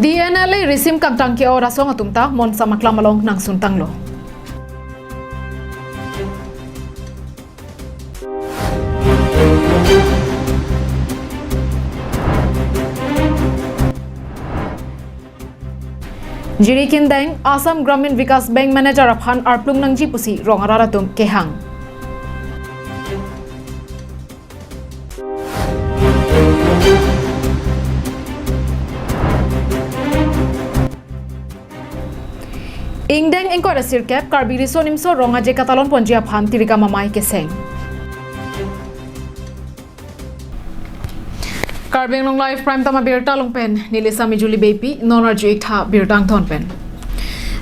DNLA resim kantang ke ora song atumta mon samakla malong nang suntang lo. Jirikin Deng Assam Gramin Vikas Bank Manager Aphan Arplung Nangji Pusi Rongararatum Kehang. Ingdeng engko ada sirkep karbiriso nimso ronga je katalon ponjia pham tirika mamai keseng. Karbeng long live prime tama birta long pen nilisa mijuli bepi nonar ju ikha birtang thon pen.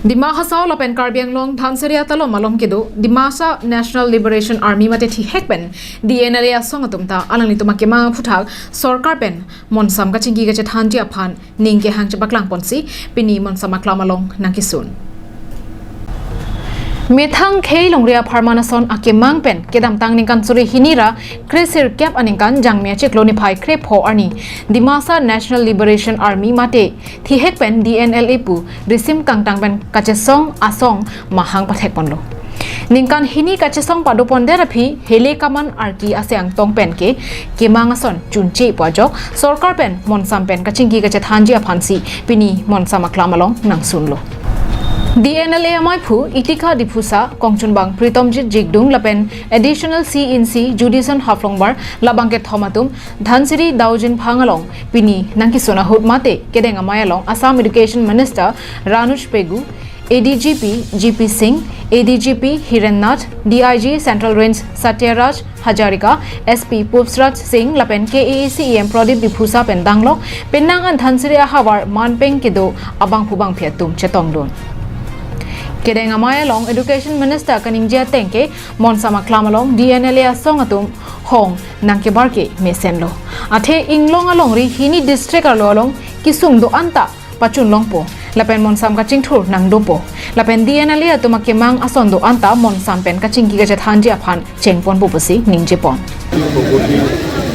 Dima hasao lapen karbeng long thanseria talo malom kedo Dimasa National Liberation Army mate thi hekpen DNLA songatumta alang lituma kema phuthak sarkar pen monsam ka chingi ga che thanji aphan ningke hang chapaklang ponsi pini monsama klamalong nakisun. Methang khei longria pharmanason akemang pen kedam tang ningkan suri hinira kresir cap aningkan jangmia chikloni phai krep ho ani Dimasa National Liberation Army mate thi hek pen DNLA pu resim kangtang pen kachesong asong mahang pathek ponlo ningkan hini kachesong padopon derapi hele kaman arki aseang tong pen ke kemangason chunchi pojok sarkar pen monsam pen kachingi kache thanji aphansi pini monsam aklamalong nang sunlo. DNLA amai phu itika dipusa kongchunbang pritomjit jigdung lapen additional C judicial haflongbar labangke thomatum dhansiri daujin phangalong pini nangki sona hut mate kedeng amai along Assam Education Minister Ranush Pegu ADGP GP Singh ADGP Hirennath DIG Central Range Satyaraj Hajarika SP Pupsraj Singh lapen KACEM Pradip dipusa pendanglo penangan dhansiri hawar manpeng kedo abang phubang phiatum chetongdon. Kedeng amaya long Education Minister kaningja tengke monsama klamalong DNLA songatum hong nangke barke mesenlo athe inglong along ri hini district along kisung do anta pachun longpo lapen monsam ka chingthur nang dopo lapen DNLA atuma kemang ason do anta monsam pen ka chingki ga thanji aphan chengpon bupusi ningjepon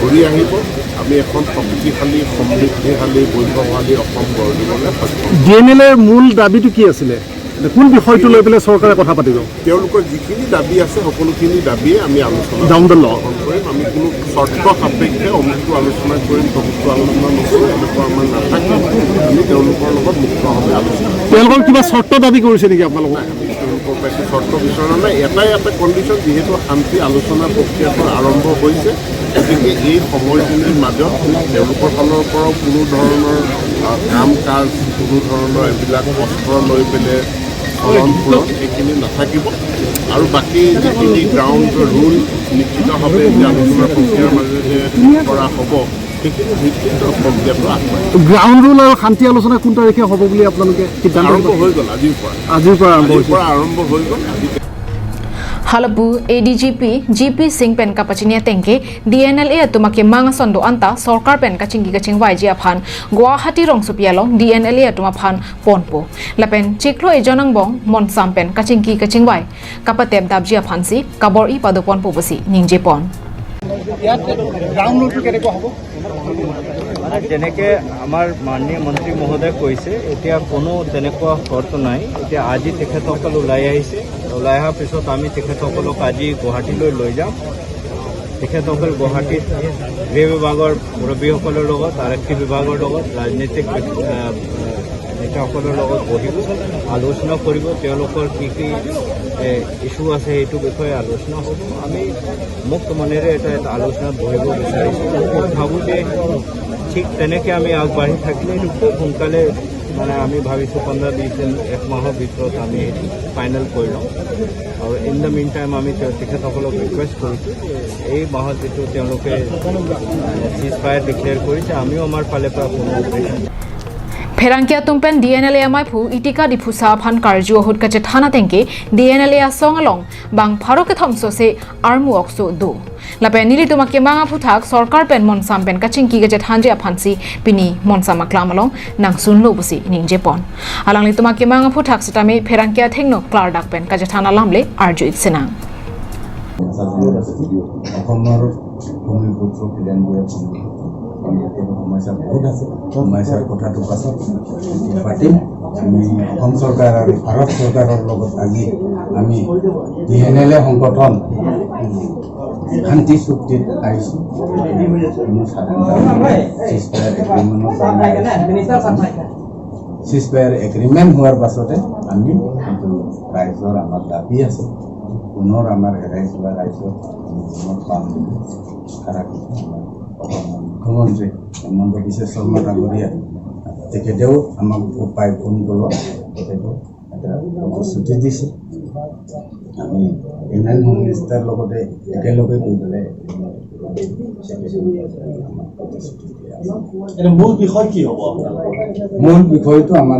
ঘূৰি আহিব আমি এখন শক্তিশালী সমৃদ্ধিশালী বৈভৱশালী অসম গঢ় দিবলৈ সক্ষম। DNLAৰ মূল দাবীটো কি আছিলে কোন বিষয়টো লৈ পেলাই চৰকাৰে কথা পাতিব তেওঁলোকৰ যিখিনি দাবী আছে সকলোখিনি দাবীয়ে আমি আলোচনা কৰিম আমি কোনো চৰ্ত সাপেক্ষে অমুকটো আলোচনা কৰিম তমুকটো আলোচনা নকৰোঁ এনেকুৱা আমাৰ নাথাকে আমি তেওঁলোকৰ লগত মুক্তভাৱে আলোচনা তেওঁলোকৰ কিবা চৰ্ত দাবী কৰিছে নেকি আপোনালোকক আমি তেওঁলোকৰ পৰা চৰ্ত বিচৰা নাই এটাই এটা কণ্ডিশ্যন যিহেতু শান্তি আলোচনা প্ৰক্ৰিয়াটো আৰম্ভ হৈছে গতিকে এই সময়খিনিৰ মাজত তেওঁলোকৰ ফালৰ পৰাও কোনো ধৰণৰ কাম কাজ কোনো ধৰণৰ এইবিলাক অস্ত্ৰ লৈ পেলাই ফলন এইখিনি নাথাকিব আৰু বাকী যিখিনি গ্ৰাউণ্ড ৰুল নিশ্চিতভাৱে যে আলোচনা প্ৰক্ৰিয়াৰ মাজেৰে কৰা হ'ব সেইখিনি ভিত্তিত প্ৰক্ৰিয়াটো আগবাঢ়িব। গ্ৰাউণ্ড ৰুল আৰু শান্তি আলোচনা কোন তাৰিখে হ'ব বুলি আপোনালোকে সিদ্ধান্ত আৰম্ভ হৈ গ'ল আজিৰ পৰা আৰম্ভ হৈ গ'ল। Halapu ADGP GP Singh pen kapachinia tengke DNLA atumake mangason do anta sarkar pen kachingi kaching waiji aphan Guwahati rong supialong DNLA atuma phan ponpo lapen chiklo ejonang bong monsam pen kachingi kaching wai kapatep dabji aphansi kabor I padopon pobosi ningjepon ground ৰুলটো কেনেকুৱা হ'ব যেনেকে আমাৰ মাননীয় মন্ত্ৰী মহোদয় কৈছে এতিয়া কোনো তেনেকুৱা শৰ্ত নাই এতিয়া আজি তেখেতসকল ওলাই আহিছে ওলাই অহাৰ পিছত আমি তেখেতসকলক আজি গুৱাহাটীলৈ লৈ যাম তেখেতসকল গুৱাহাটীত গৃহ বিভাগৰ মুৰব্বীসকলৰ লগত আৰক্ষী বিভাগৰ লগত ৰাজনৈতিক নেতাসকলৰ লগত বহিব আলোচনা কৰিব তেওঁলোকৰ কি কি ইছ্যু আছে এইটো বিষয়ে আলোচনা হ'ব আমি মুক্ত মনেৰে এটা আলোচনাত বহিব বিচাৰিছোঁ ভাবোঁ যে ঠিক তেনেকৈ আমি আগবাঢ়ি থাকিলে এইটো খুব সোনকালে মানে আমি ভাবিছোঁ 15-20 দিন এক মাহৰ ভিতৰত আমি ফাইনেল কৰি লওঁ আৰু ইন দ্য মিন টাইম আমি তেখেতসকলক ৰিকুৱেষ্ট কৰিছোঁ এই মাহত যিটো তেওঁলোকে চিজ ফায়াৰ ডিক্লেয়াৰ কৰিছে আমিও আমাৰ ফালে পৰা কোনো operation Ferangkia tumpen DNLA amai phu itika dipusa phan karju hut kache thana tengke DNLA song along bang pharo ke thomso se armu okso do lapen nili tumake manga phuthak sarkar pen monsam pen kaching ki kache thanje aphansi pini monsam aklam along nang sunlo busi ningjepon alang li tumake manga phuthak setame ferangkia thengno klar dak pen kache thana lamle arju itsenang অসমৰ ভূমিপুত্ৰ সমস্যা বহুত আছে সমস্যাৰ কথাটো পাছত পাতিম আমি অসম চৰকাৰ আৰু ভাৰত চৰকাৰৰ লগত আজি আমি DNL সংগঠন শান্তি চুক্তিত আহিছোঁ সিজফায়াৰ এগ্ৰিমেণ্ট হোৱাৰ পাছতে আমি ৰাইজৰ আমাৰ দাবী আছে পুনৰ আমাৰ হেৰাই যোৱা ৰাইজৰ পাম মুখ্যমন্ত্ৰী হেমন্ত বিশ্ব শৰ্মা ডাঙৰীয়া তেখেতেও আমাক উপায় ফোন কৰোঁ তেখেতেও এটা প্ৰতিশ্ৰুতি দিছে আমি ইউনিয়ন হোম মিনিষ্টাৰ লগতে একেলগে গৈ পেলাই মূল বিষয় কি হ'ব মূল বিষয়টো আমাৰ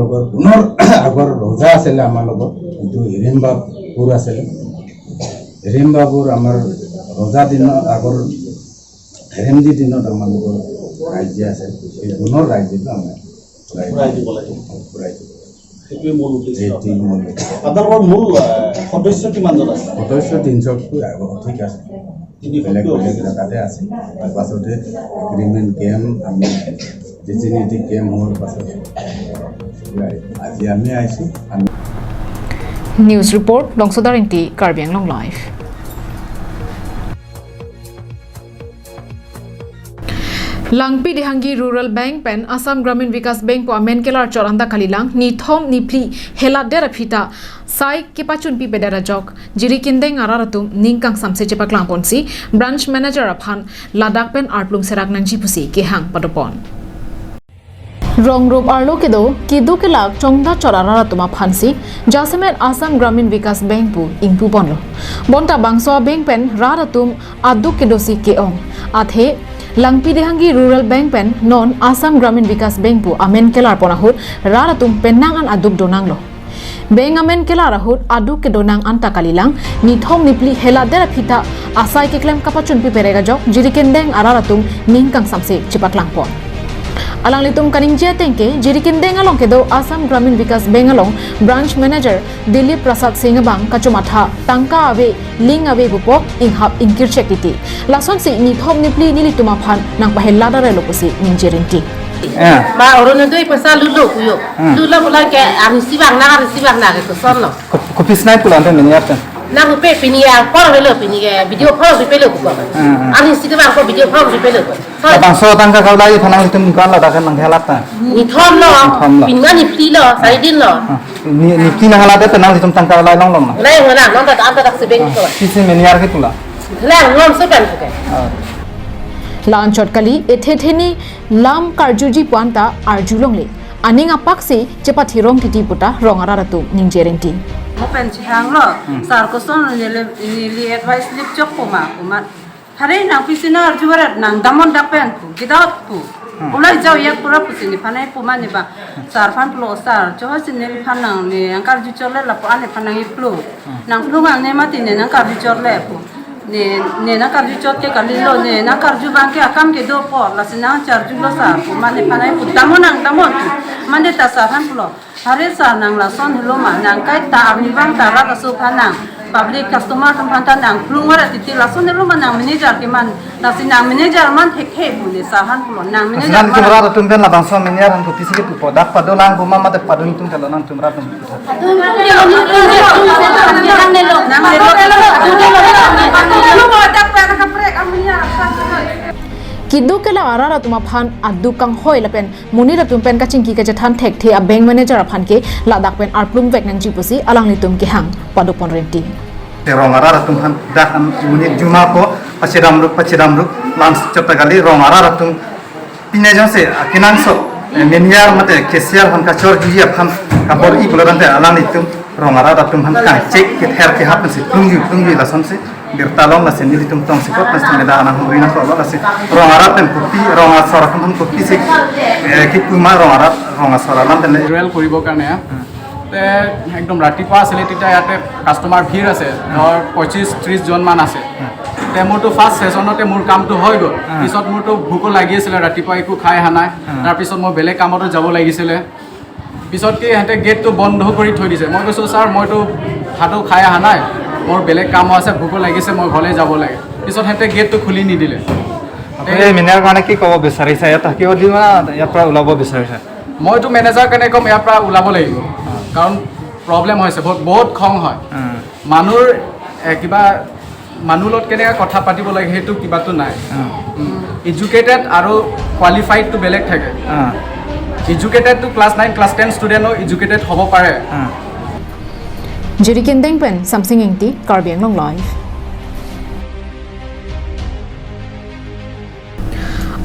লগত পুনৰ আগৰ ৰজা আছিলে আমাৰ লগত কিন্তু হিৰিম্বাপুৰ আছিলে হিৰিম্বাপুৰ আমাৰ ৰজা দিনৰ আগৰ হেৰেন্দি দিনত আমাৰ লগৰ ৰাজ্য আছে এই পুনৰ ৰাজ্যটো আমাৰ ঘূৰাই দিব লাগে সেইটোৱে মূল উদ্দেশ্য আপোনালোকৰ মূল সদস্য কিমানজন আছে সদস্য 300তকৈ অধিক আছে বেলেগ বেলেগ জেগাতে আছে তাৰপাছতে এগ্ৰিমেণ্ট কেম্প আমি ৰীতি কেম্প হোৱাৰ পাছত আজি আমি আহিছোঁ নিউজ ৰিপৰ্ট লংচদাৰ ইণ্টি Karbi Anglong live Langpi dihangi Rural Bank pen Assam Gramin Vikas Bank po amen kelar choranda kalilang ni thom ni pli hela dera phita sai ke pachun pi bedara jok jiri kindeng araratum ningkang samse chepak langponsi branch manager aphan ladak pen arplung serak nangji pusi ke hang padopon Rong Rup Arlo kedo kidu ke lak chongda chorara tuma phansi Jasemet Assam Gramin Vikas Bank pu ingpu bonlo bonta bangso bank pen raratum adu kedosi ke ong athe Langpi dihangi Rural Bank pen non Assam Gramin Vikas Bank pu amen kelar ponahut raratum penangan aduk donang lo Bank amen kelar ahut aduk ke donang anta kalilang ni thom nipli hela dera phita asai ke klem kapachun pi perega jok jiri kendeng araratum ningkang samse cipak langpon Alang litum kaning jia tengke jiri kendeng along kedo Assam Gramin Vikas Bank along branch manager Dilip Prasad Singh bang kachumatha tangka ave ling ave bupo inghap ingkir chektiti lason si ni thom nipli nilituma phan nang pahella dare lopusi ninjerinti Ma orang itu pasal lulu kuyo, lulu pulang ke arisi bang na ke son lo. Kopi snack pulang tu meniapkan Na kupe pini ya, poro belo pini ke video poro belo kuko. Arisi tu bang ko video poro belo kuko. bangso tangka kau lagi tanang itu muka lah dah kan menghelatan Ni thom lo, pinga ni pli lo, saidin lo. ni kini menghelatan tanang itu tangka lagi long long Lai mana, nong tak sebeng ko. kisi meniar ke pula Lai ngom sepan ko. Lanchot kali ethetheni lam karjuji puanta arjulongle aninga paksi cepat hirong titi puta rongara ratu ninjerenti Open chang lo sar ko son ni advice lip chok kuma hare na pisina arjuwarat nang damon dapen pu gidat pu ulai jaw yak pura pusini phanai puma ni ba sar phan plo sar cho sin ni phanang ni angkar ju chole la pa ani phanang i plo nang plo ngang ne mati ne nang kar ju chole pu ne na kar ju chot ke kalilo ne na kar ju bang ke akam ke do por la sinang char ju lo sar puma ni phanai pu damon tu mande ta sa phan plo hare sa nang la son hlo ma nang kai ta abni bang ta ra ka su phanang public customer kan pantan nang plungara titi la son hlo ma nang manager ke man la sinang manager man thek bu ne sa han plo nang manager nan tumra tum ben la bangso meniar an kopi sikit pu dak padolang guma mate padun tum kalau nan tumra tum Kidu kela arara tuma phan adu kang hoi lapen munira tumpen ka chingki ka jathan thek the a bank manager aphan ke ladak pen arplum vek nang jipusi alang litum ke hang padupon renti rongara ratum han dak muni juma ko pachiram ruk lans chota kali rongara ratum pine jose kinang so meniar mate kesiar han ka chor ji aphan kapor i bulorante alang litum rongara ratum han ka check ke ther ke happen se plungi la son se bertalong la senili tum tong sikot nas meda ana humrina ko la se rongara tem kopi ronga sora kum kopi se ki kuma ronga sora lam den rail কৰিব কাৰণে একদম ৰাতিপুৱা আছিলে তেতিয়া ইয়াতে customer ভিৰ আছে ধৰ 25-30 জন মান আছে তে মোৰতো ফাৰ্ষ্ট সেশনতে মোৰ কামটো হৈ গ'ল পিছত মোৰতো ভোক লাগি আছিল ৰাতিপুৱা একো খাই আহা নাই তাৰপিছত মই বেলেগ কামতো যাব লাগিছিলে পিছত কি হেঁতে গেটটো বন্ধ কৰি থৈ দিছে মই কৈছোঁ ছাৰ মইতো ভাতো খাই আহা নাই মোৰ বেলেগ কাম আছে ভোক লাগিছে মই ঘৰলৈ যাব লাগে পিছত হেঁতে গেটটো খুলি নিদিলে আপুনি মেনেজাৰ কাৰণে কি ক'ব বিচাৰিছে ইয়াত থাকিব দিব না ইয়াৰ পৰা ওলাব বিচাৰিছে মইতো মেনেজাৰ কাৰণে ক'ম ইয়াৰ পৰা ওলাব লাগিব কাৰণ প্ৰব্লেম হৈছে বহুত খং হয় মানুহৰ কিবা মানুহৰ লগত কেনেকৈ কথা পাতিব লাগে সেইটো কিবাটো নাই এডুকেটেড আৰু কোৱালিফাইডটো বেলেগ থাকে এডুকেটেডটো ক্লাছ 9 ক্লাছ 10 ষ্টুডেণ্টো এডুকেটেড হ'ব পাৰে Jiri Kendeng Pen Samsing Ingti Karbiang Long Live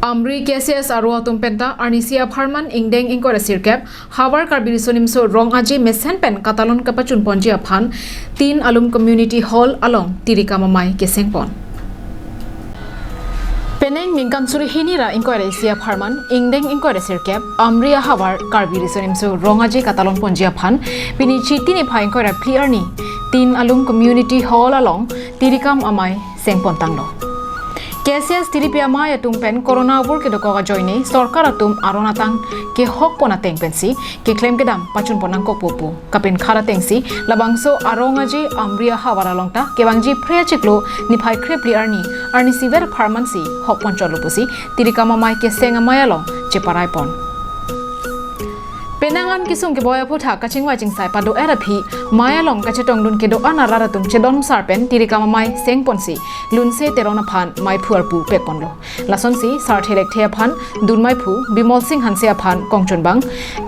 Amri KCS Arwa Tumpenta Arnisia Parman Ingdeng Ingkora Sirkep Havar Karbirisonimso Rong Aji Mesen Pen Katalon Kapachun Ponji Aphan 3 Alum Community Hall along Tirika Mamai Kesengpon Peneng Ningkan Suri Hinira Ingkora Isia Parman Ingdeng Ingkora Sirkep Amria Havar Karbirisonimso Rong Aji Katalon Ponji Aphan Pinichi Tini Pai Ingkora Pliarni 3 Alum Community Hall along Tirika Mamai Sengpon Tanglo KCS Tiripia Maya Tumpen Corona Work ke dokoga joine Sorkar atum aronatang ke hok pona teng pensi ke claim kedam pacun ponang ko popu kapin khara tengsi labangso arongaji Amria Hawara longta ke bangji prea chiklo ni phai krepli arni siver pharmacy hok pon cholupusi Tirikama mai ke senga maya long che parai pon Penangan kisung ke boya putha kaching wajing sai pado erapi maya long kachetong dun ke do anara ratum chedon sarpen Tirikama mai seng ponsi lunse terona phan mai phuar pu pekonlo lason si sar thelek thea phan dun mai phu Bimol Singh Hansia phan kongchun bang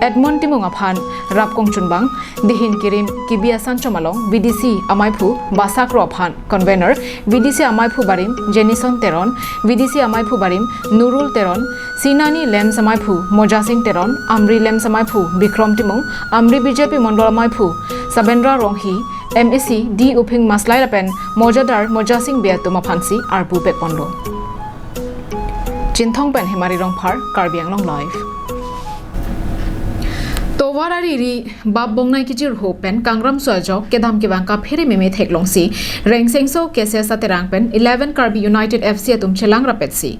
Edmond Timunga phan rap kongchun bang dihin kirim kibia sanchomalong BDC amai phu basakro phan convener BDC amai phu barim Jenison Teron BDC amai phu barim Nurul Teron Sinani Lem samai phu Moja Singh Teron Amri Lem samai phu Bikrom Timung Amri BJP Mondol amai phu Sabendra Ronghi MEC D Uping Maslai Lapen Mojadar Moja Singh Biatuma Phansi Arpu Pekpondo Chinthong Pen Himari Rongphar Karbiang Long Live Towarari ri bab bongnai kijir ho pen kangram sojok kedam ke bangka phere meme theklong si reng sengso kese saterang pen 11 Karbi United FC atum chelang rapet si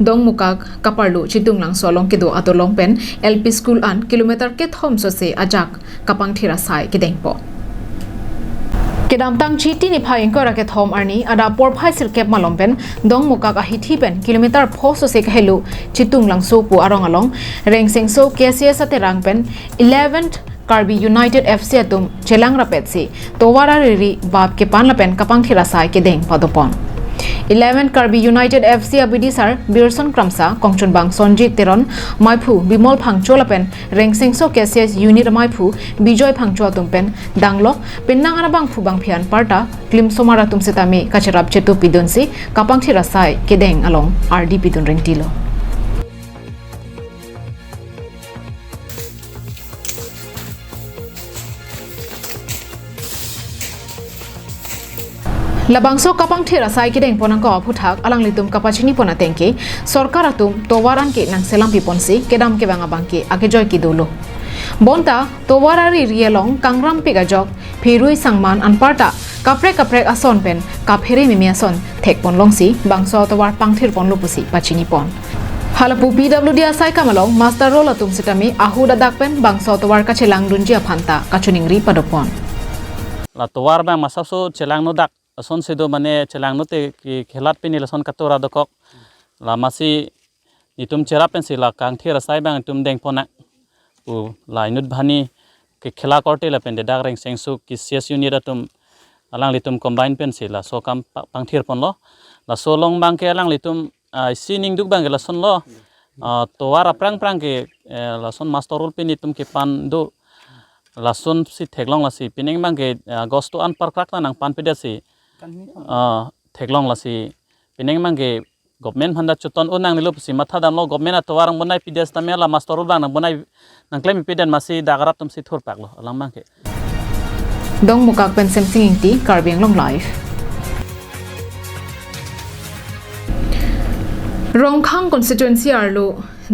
dong mukak kaparlu chitung lang solong kedo atolong pen LP school an kilometer ke thom so se ajak kapang thira sai kedengpo Kedam tang chiti ni phai engkora ke thom arni ada por phai sil kep malom pen dong mukak a hithi pen kilometer phoso se khelu chitung lang so pu arong along reng sengso KCS ate rang pen 11th Karbi United FC atum chelang rapet si towara ri bab ke pan la pen kapang thira sai ke deng padopon 11 Karbi United FC abidi sar Birson Kramsa Kongchun Bang Sonjit Teron Maipu Bimol Phangcho lapen Rengsengso KCS Unit Maipu Bijoy Phangcho tumpen Danglo Pinnangana Bang Phubang Phian Parta Klim Somara Tumsetami Kacharap Chetu Pidonsi Kapang Thira Sai Kedeng along RD Pidun Rengtilo Labangso kapang thira sai kideng ponang ko phuthak alang litum kapachini pona tengke sarkar atum towaran ke nang selam piponsi kedam ke banga bangke ake joy ki dolo bonta towarari rielong kangram pegajok phirui sangman anparta kapre ason pen kaphere mimiason thek pon longsi bangso towar pangthir pon lopusi pachini pon halapu PWD asai kamalong master role atum sitami ahuda dakpen bangso towar kache langdunji phanta kachuningri padopon la towar bang masaso chelang no dak ason sedo mane chelang no te ki khelat pe nilason katora dokok la masi nitum chera pen sila kang thira sai bang tum deng pona u la inut bhani ke khela korte la pen de dak reng sengsu ki CS unit atum alang litum combine pen sila so kam pang thir pon lo la so long bang ke alang litum sining duk bang la son lo towar aprang ke la son master role pe nitum ke pan do lasun si theklong lasi pining bangke agosto an parkrak nang pan pedasi theklong lasi pining bangke government handa chuton unang nilup si matha damlo government atwarang bonai pides tamela master bang nang bonai nang claim piden masi dagarap tum si thur paklo alang bangke dong mukak pen semsing ingti Karbiang Long Live Rongkhang constituency arlo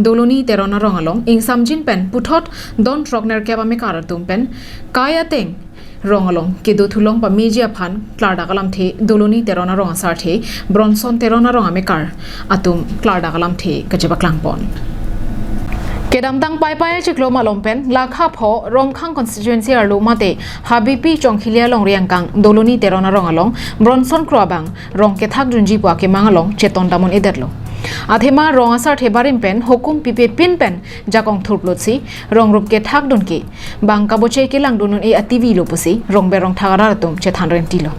Doloni terona rongalong ing samjin pen puthot don trokner keba me karatum pen kaya teng rongalong kedo thulong pa media phan klarda kalam the Doloni terona ronga sar the Bronson terona ronga me kar atum klarda kalam the kajeba klangpon Kedam tang pai pai chiklo malom pen lakha pho Rongkhang constituency arlo mate habipi chongkhilia long riangkang Doloni terona rongalong Bronson krobang rong ke thak junji pa ke mangalong cheton damon ederlo athema rong asar thebarim pen hukum pipe pin pen jakong thurplot si rong rup ke thak don ki bang kaboche ke lang donun e ativi lo pusi rong berong thagara tum che thanren tilo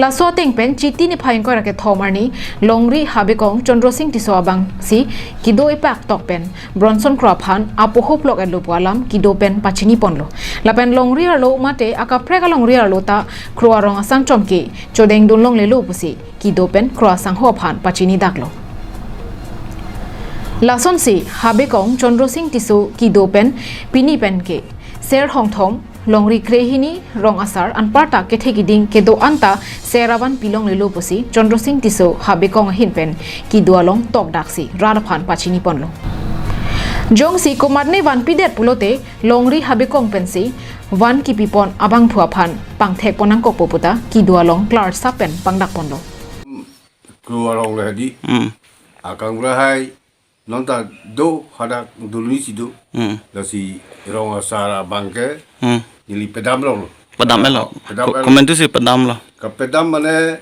la so teng pen chiti ni phain ko ra ke thomarni longri habekong chondro singh tiso abang si kido ipak tok pen bronson crop han apohop lok elo palam kido pen pachini ponlo la pen longri alo mate aka preka longri alo ta khroa rong asang chomke chodeng dun long le lo pusi kido pen khroa sang ho phan pachini daklo lason si habekong chondro singh tiso kido pen pini pen ke ser hong thom longri krehini rong asar anparta ke thegiding kedo anta seraban pilong lelo posi chondro singh tiso habekong hin pen ki dualong tok daksi radaphan pachini ponlo jong si komarne wan pidet pulote longri habekong pensi wan ki pipon abang phua phan pangthek ponang ko poputa ki dualong klar sapen pangdak ponlo keluar oleh di akan berahai nonton do hadak dulu si do si rong asara bangke Jadi pedam lo. Pedam lo. Komen tu sih pedam lo. Ke pedam mana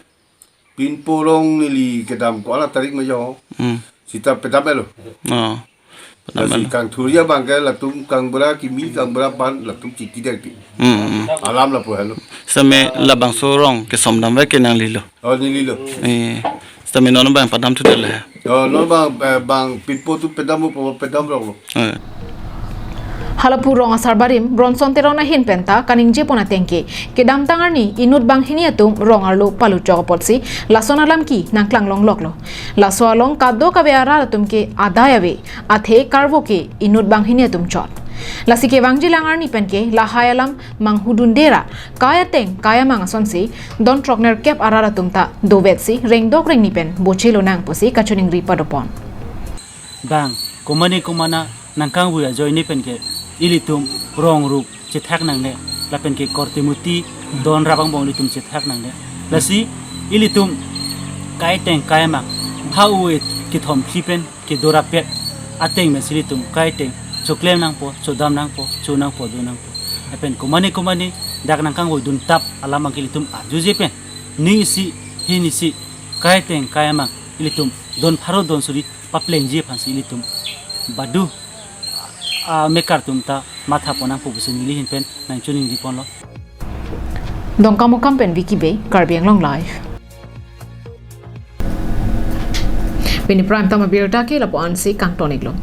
pin porong nili kedam ko ala tarik majo. Sita pedam lo. Oh. Pedam Si kang turia bangkai latum kang bera kimi kang bera pan latum ciki dak ti. Alam la po halo. Same labang sorong ke somdam we ke nang lilo. Oh nili lo. Same nono bang pedam tu dele. Oh no bang pin po tu pedam po pedam lo. Halapu rong asar barim bronson terona hin penta kaning je pona tengke kedam tangarni inut bang hinia tum rong arlo palu chokopotsi lason alam ki nangklang long loklo laso along kaddo kabe ara tum ke adayawe athe karvo ke inut bang hinia tum chot lasike wangji langarni penke lahayalam manghudundera kaya teng kaya mangason si don trokner kep arara tumta dovetsi rengdok rengni pen bochelo nang posi kachuning ri padopon bang komana nangkang buya joini penke ilitum rong rup cethak nangne lapen ke kortimuti don rabang bong litum cethak nangne lasi ilitum kai teng kai mak hauet ki thom khipen ki dorapet ateng me silitum kai teng choklem nang po chodam nang po chunang po dunang po lapen komani dak nangkang boy dun tap alama kilitum ajuje pen ni si hini si kai teng kai mak ilitum don pharo don suri paplenji phansi ilitum badu mekar tumta matha ponang pubusin nili hin pen nang chuning di ponlo dongkamo kampen wikibe karbiang long live bini prime tama birta ke lapo ansi kang tonik lo